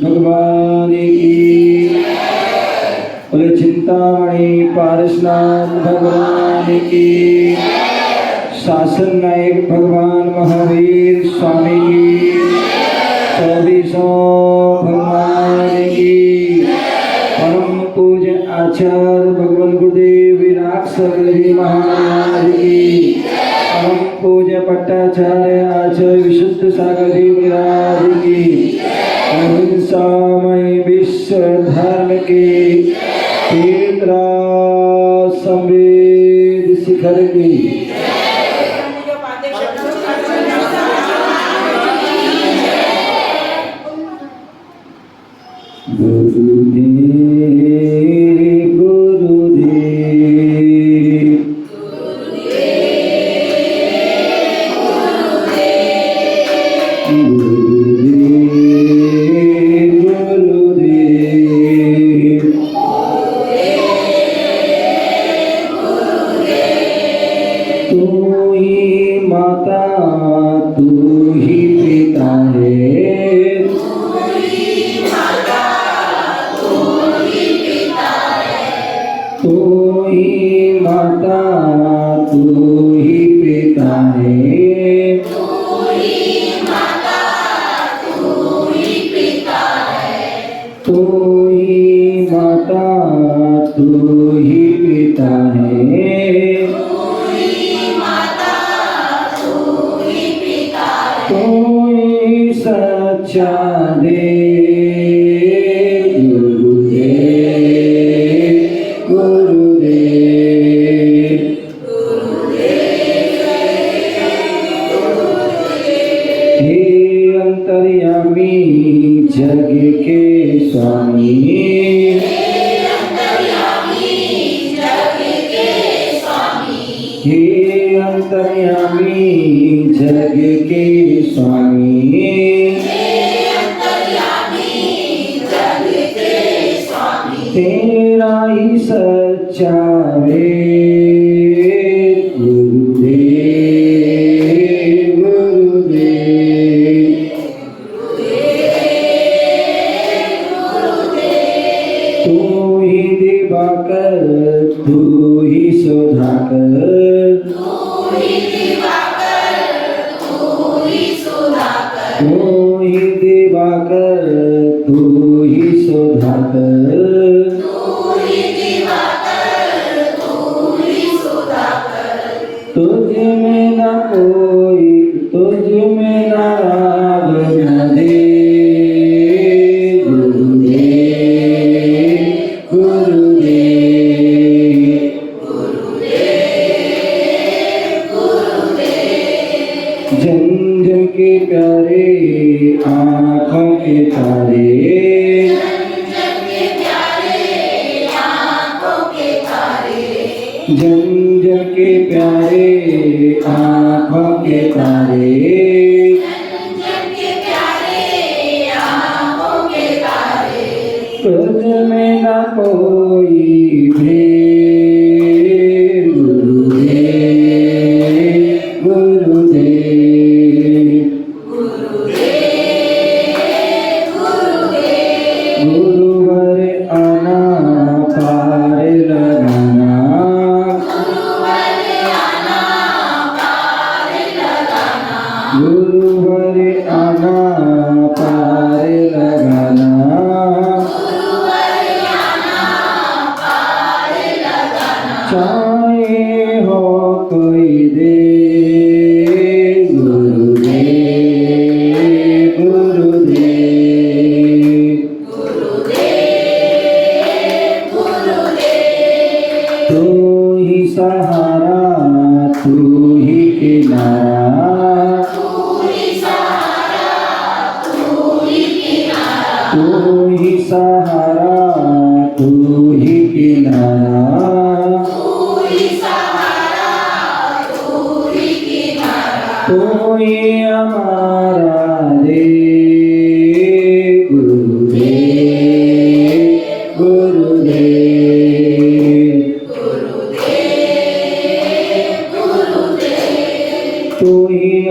भगवान की। बोले चिंतामणि पारसनाथ भगवान की। शासन नायक भगवान महावीर स्वामी की। 2400 भगवान की। परम पूज्य आचार्य भगवान गुरुदेव विराट सगरी महाराज की। परम पूज्य पट्टाचार्य आचार्य विशुद्ध सागर जी महाराज की। अहिंसामय विश्व धर्म की तीव्र संवेद शिखर की।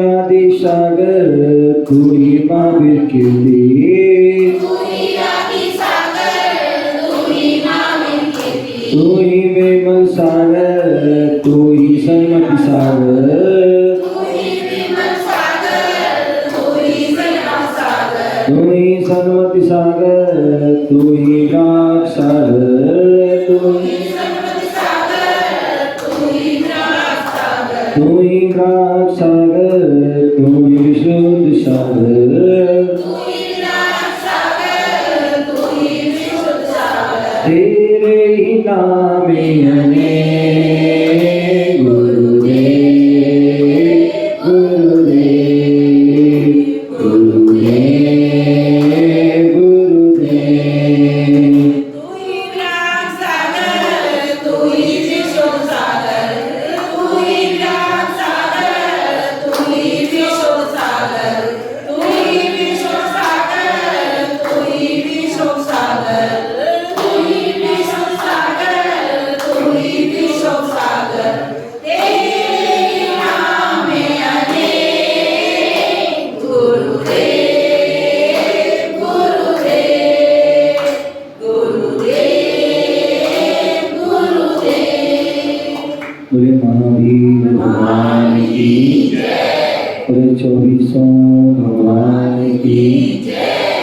आदि सागर तू ही महावीर कीर्ति तू ही विमल सागर, तू ही सन्मति सागर, तू ही सन्मति सागर, तू ही राग सागर, तू ही राग सागर, तू ही विशुद्ध सागर, तेरे ही नाम में अनेक गुरुदेव, गुरुदेव, गुरुदेव, गुरुदेव। बोले महावीर भगवान की जय, बोले 24 भगवान की जय।